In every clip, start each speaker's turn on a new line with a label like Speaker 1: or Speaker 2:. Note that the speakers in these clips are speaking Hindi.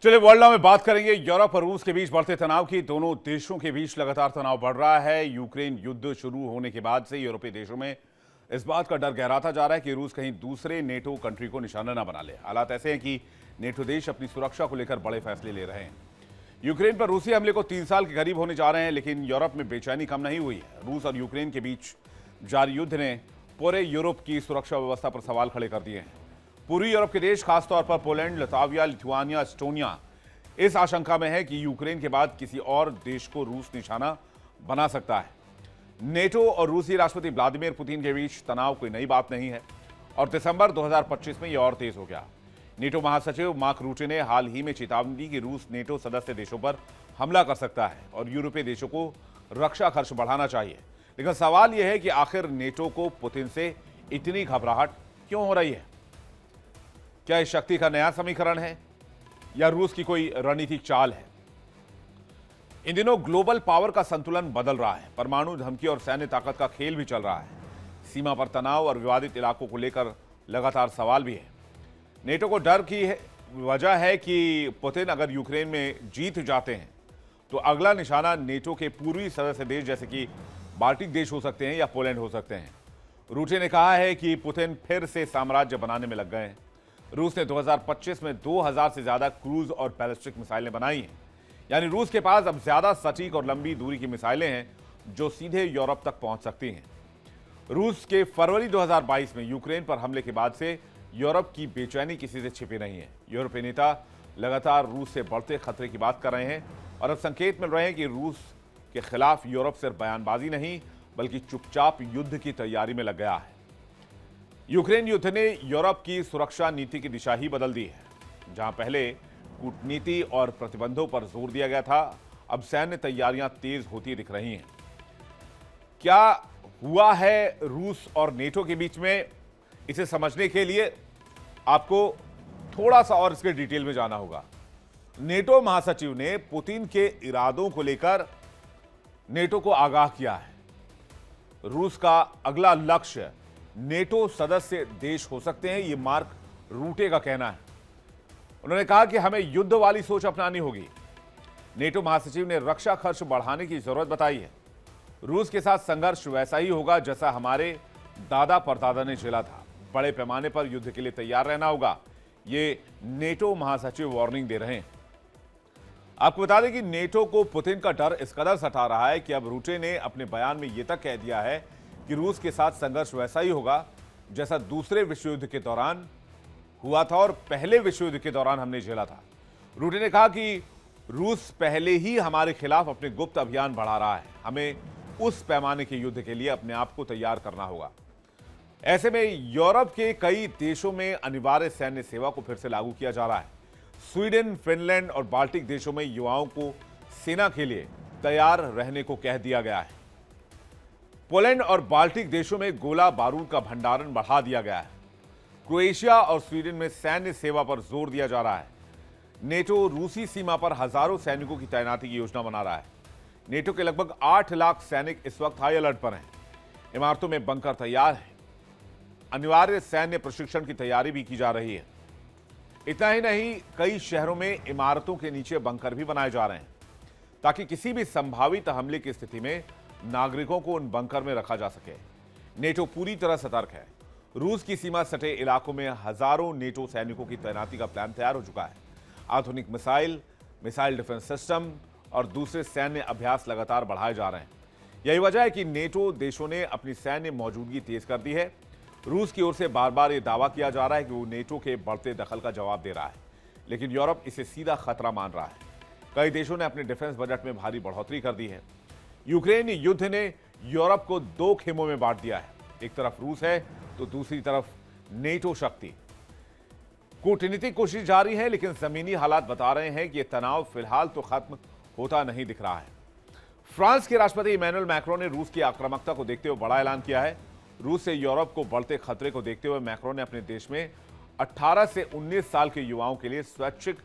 Speaker 1: चलिए वर्ल्ड नाउ में बात करेंगे यूरोप और रूस के बीच बढ़ते तनाव की। दोनों देशों के बीच लगातार तनाव बढ़ रहा है। यूक्रेन युद्ध शुरू होने के बाद से यूरोपीय देशों में इस बात का डर गहराता जा रहा है कि रूस कहीं दूसरे नेटो कंट्री को निशाना न बना ले। हालात ऐसे हैं कि नेटो देश अपनी सुरक्षा को लेकर बड़े फैसले ले रहे हैं। यूक्रेन पर रूसी हमले को 3 साल के करीब होने जा रहे हैं, लेकिन यूरोप में बेचैनी कम नहीं हुई है। रूस और यूक्रेन के बीच जारी युद्ध ने पूरे यूरोप की सुरक्षा व्यवस्था पर सवाल खड़े कर दिए हैं। पूर्वी यूरोप के देश, खासतौर पर पोलैंड, लताविया, लिथुआनिया, एस्टोनिया इस आशंका में है कि यूक्रेन के बाद किसी और देश को रूस निशाना बना सकता है। नेटो और रूसी राष्ट्रपति व्लादिमीर पुतिन के बीच तनाव कोई नई बात नहीं है और दिसंबर 2025 में यह और तेज हो गया। नेटो महासचिव मार्क रूटे ने हाल ही में चेतावनी दी कि रूस नेटो सदस्य देशों पर हमला कर सकता है और यूरोपीय देशों को रक्षा खर्च बढ़ाना चाहिए। लेकिन सवाल यह है कि आखिर नेटो को पुतिन से इतनी घबराहट क्यों हो रही है? क्या इस शक्ति का नया समीकरण है या रूस की कोई रणनीतिक चाल है? इन दिनों ग्लोबल पावर का संतुलन बदल रहा है। परमाणु धमकी और सैन्य ताकत का खेल भी चल रहा है। सीमा पर तनाव और विवादित इलाकों को लेकर लगातार सवाल भी है। नेटो को डर की वजह है कि पुतिन अगर यूक्रेन में जीत जाते हैं तो अगला निशाना नेटो के पूर्वी सदस्य देश जैसे कि बाल्टिक देश हो सकते हैं या पोलैंड हो सकते हैं। रूटे ने कहा है कि पुतिन फिर से साम्राज्य बनाने में लग गए हैं। रूस ने 2025 में 2000 से ज्यादा क्रूज और बैलिस्टिक मिसाइलें बनाई हैं। यानी रूस के पास अब ज्यादा सटीक और लंबी दूरी की मिसाइलें हैं जो सीधे यूरोप तक पहुंच सकती हैं। रूस के फरवरी 2022 में यूक्रेन पर हमले के बाद से यूरोप की बेचैनी किसी से छिपी नहीं है। यूरोपीय नेता लगातार रूस से बढ़ते खतरे की बात कर रहे हैं और अब संकेत मिल रहे हैं कि रूस के खिलाफ यूरोप सिर्फ बयानबाजी नहीं बल्कि चुपचाप युद्ध की तैयारी में लग गया है। यूक्रेन युद्ध ने यूरोप की सुरक्षा नीति की दिशा ही बदल दी है। जहां पहले कूटनीति और प्रतिबंधों पर जोर दिया गया था, अब सैन्य तैयारियां तेज होती दिख रही हैं। क्या हुआ है रूस और नेटो के बीच में, इसे समझने के लिए आपको थोड़ा सा और इसके डिटेल में जाना होगा। नेटो महासचिव ने पुतिन के इरादों को लेकर नेटो को आगाह किया है। रूस का अगला लक्ष्य नेटो सदस्य देश हो सकते हैं, यह मार्क रूटे का कहना है। उन्होंने कहा कि हमें युद्ध वाली सोच अपनानी होगी। नेटो महासचिव ने रक्षा खर्च बढ़ाने की जरूरत बताई है। रूस के साथ संघर्ष वैसा ही होगा जैसा हमारे दादा परदादा ने झेला था। बड़े पैमाने पर युद्ध के लिए तैयार रहना होगा, ये नेटो महासचिव वार्निंग दे रहे हैं। आपको बता दें कि नेटो को पुतिन का डर इस कदर सता रहा है कि अब रूटे ने अपने बयान में यह तक कह दिया है कि रूस के साथ संघर्ष वैसा ही होगा जैसा दूसरे विश्व युद्ध के दौरान हुआ था और पहले विश्व युद्ध के दौरान हमने झेला था। रूटे ने कहा कि रूस पहले ही हमारे खिलाफ अपने गुप्त अभियान बढ़ा रहा है। हमें उस पैमाने के युद्ध के लिए अपने आप को तैयार करना होगा। ऐसे में यूरोप के कई देशों में अनिवार्य सैन्य सेवा को फिर से लागू किया जा रहा है। स्वीडन, फिनलैंड और बाल्टिक देशों में युवाओं को सेना के लिए तैयार रहने को कह दिया गया है। पोलैंड और बाल्टिक देशों में गोला बारूद का भंडारण बढ़ा दिया गया है। क्रोएशिया और स्वीडन में सैन्य सेवा पर जोर दिया जा रहा है। नेटो रूसी सीमा पर हजारों सैनिकों की तैनाती की योजना बना रहा है। नेटो के लगभग 8 लाख सैनिक इस वक्त हाई अलर्ट पर हैं। इमारतों में बंकर तैयार है। अनिवार्य सैन्य प्रशिक्षण की तैयारी भी की जा रही है। इतना ही नहीं, कई शहरों में इमारतों के नीचे बंकर भी बनाए जा रहे हैं ताकि किसी भी संभावित हमले की स्थिति में नागरिकों को उन बंकर में रखा जा सके। नेटो पूरी तरह सतर्क है। रूस की सीमा सटे इलाकों में हजारों नेटो सैनिकों की तैनाती का प्लान तैयार हो चुका है। आधुनिक मिसाइल डिफेंस सिस्टम और दूसरे सैन्य अभ्यास लगातार बढ़ाए जा रहे हैं। यही वजह है कि नेटो देशों ने अपनी सैन्य मौजूदगी तेज कर दी है। रूस की ओर से बार बार यह दावा किया जा रहा है कि वो नेटो के बढ़ते दखल का जवाब दे रहा है, लेकिन यूरोप इसे सीधा खतरा मान रहा है। कई देशों ने अपने डिफेंस बजट में भारी बढ़ोतरी कर दी है। यूक्रेन युद्ध ने यूरोप को 2 खेमों में बांट दिया है। एक तरफ रूस है तो दूसरी तरफ नेटो शक्ति। कूटनीतिक कोशिश जारी है, लेकिन जमीनी हालात बता रहे हैं कि यह तनाव फिलहाल तो खत्म होता नहीं दिख रहा है। फ्रांस के राष्ट्रपति इमैनुअल मैक्रों ने रूस की आक्रामकता को देखते हुए बड़ा ऐलान किया है। रूस से यूरोप को बढ़ते खतरे को देखते हुए मैक्रों ने अपने देश में 18 से 19 साल के युवाओं के लिए स्वैच्छिक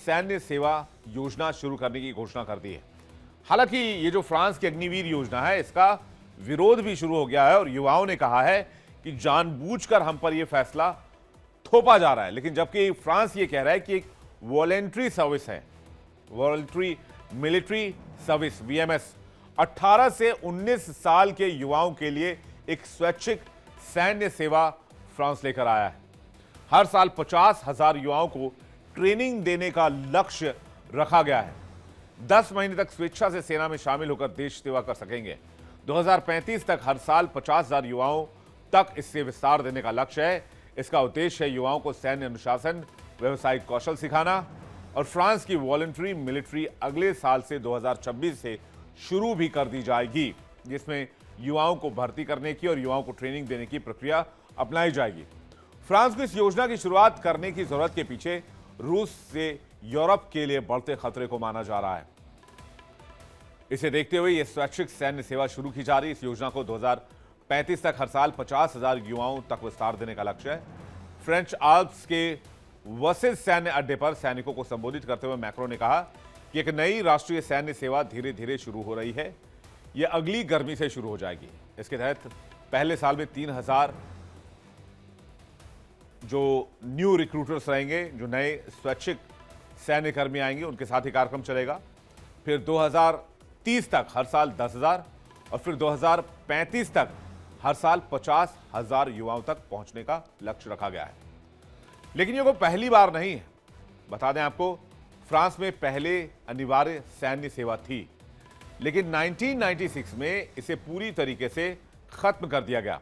Speaker 1: सैन्य सेवा योजना शुरू करने की घोषणा कर दी है। हालांकि ये जो फ्रांस की अग्निवीर योजना है, इसका विरोध भी शुरू हो गया है और युवाओं ने कहा है कि जानबूझकर हम पर यह फैसला थोपा जा रहा है। लेकिन जबकि फ्रांस ये कह रहा है कि वॉलेंट्री सर्विस है, वॉलेंट्री मिलिट्री सर्विस वीएमएस। 18 से 19 साल के युवाओं के लिए एक स्वैच्छिक सैन्य सेवा फ्रांस लेकर आया है। हर साल 50,000 युवाओं को ट्रेनिंग देने का लक्ष्य रखा गया है। 10 महीने तक स्वेच्छा से सेना में शामिल होकर देश सेवा कर सकेंगे। 2035 तक हर साल 50,000 युवाओं तक इससे विस्तार देने का लक्ष्य है। इसका उद्देश्य है युवाओं को सैन्य अनुशासन, व्यावसायिक कौशल सिखाना। और फ्रांस की वॉलंटरी मिलिट्री अगले साल से 2026 से शुरू भी कर दी जाएगी, जिसमें युवाओं को भर्ती करने की और युवाओं को ट्रेनिंग देने की प्रक्रिया अपनाई जाएगी। फ्रांस को इस योजना की शुरुआत करने की जरूरत के पीछे रूस से यूरोप के लिए बढ़ते खतरे को माना जा रहा है। इसे देखते हुए यह स्वैच्छिक सैन्य सेवा शुरू की जा रही है। इस योजना को 2035 तक हर साल 50,000 युवाओं तक विस्तार देने का लक्ष्य है। फ्रेंच आल्प्स के वसिल सैन्य अड्डे पर सैनिकों को संबोधित करते हुए मैक्रो ने कहा कि एक नई राष्ट्रीय सैन्य सेवा धीरे धीरे शुरू हो रही है। यह अगली गर्मी से शुरू हो जाएगी। इसके तहत पहले साल में 3,000 जो न्यू रिक्रूटर्स रहेंगे, जो नए स्वैच्छिक सैन्य कर्मी आएंगे, उनके साथ ही कार्यक्रम चलेगा। फिर 2030 तक हर साल 10,000 और फिर 2035 तक हर साल 50,000 युवाओं तक पहुंचने का लक्ष्य रखा गया है। लेकिन ये कोई पहली बार नहीं है। बता दें आपको, फ्रांस में पहले अनिवार्य सैन्य सेवा थी, लेकिन 1996 में इसे पूरी तरीके से खत्म कर दिया गया।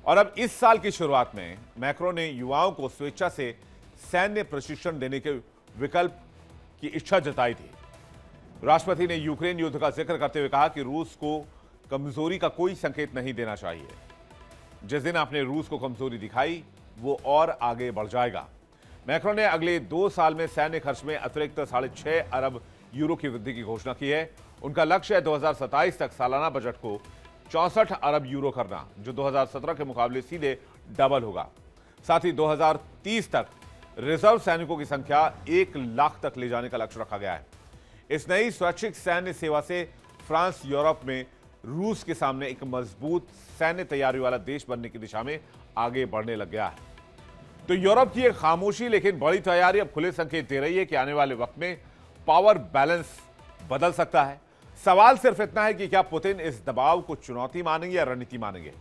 Speaker 1: और अब इस साल की शुरुआत में मैक्रो ने युवाओं को स्वेच्छा से सैन्य प्रशिक्षण देने के विकल्प की इच्छा जताई थी। राष्ट्रपति ने यूक्रेन युद्ध का जिक्र करते हुए कहा कि रूस को कमजोरी का कोई संकेत नहीं देना चाहिए। जिस दिन आपने रूस को कमजोरी दिखाई, वो और आगे बढ़ जाएगा। मैक्रो ने अगले 2 साल में सैन्य खर्च में अतिरिक्त 6.5 अरब यूरो की वृद्धि की घोषणा की है। उनका लक्ष्य है 2027 तक सालाना बजट को 64 अरब यूरो करना, जो 2017 के मुकाबले सीधे डबल होगा। साथ ही 2030 तक रिजर्व सैनिकों की संख्या 1 लाख तक ले जाने का लक्ष्य रखा गया है। इस नई स्वैच्छिक सैन्य सेवा से फ्रांस यूरोप में रूस के सामने एक मजबूत सैन्य तैयारी वाला देश बनने की दिशा में आगे बढ़ने लग गया है। तो यूरोप की एक खामोशी लेकिन बड़ी तैयारी अब खुले संकेत दे रही है कि आने वाले वक्त में पावर बैलेंस बदल सकता है। सवाल सिर्फ इतना है कि क्या पुतिन इस दबाव को चुनौती मानेंगे या रणनीति मानेंगे।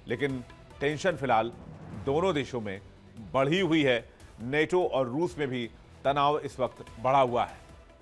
Speaker 1: लेकिन टेंशन फिलहाल दोनों देशों में बढ़ी हुई है। नेटो और रूस में भी तनाव इस वक्त बढ़ा हुआ है।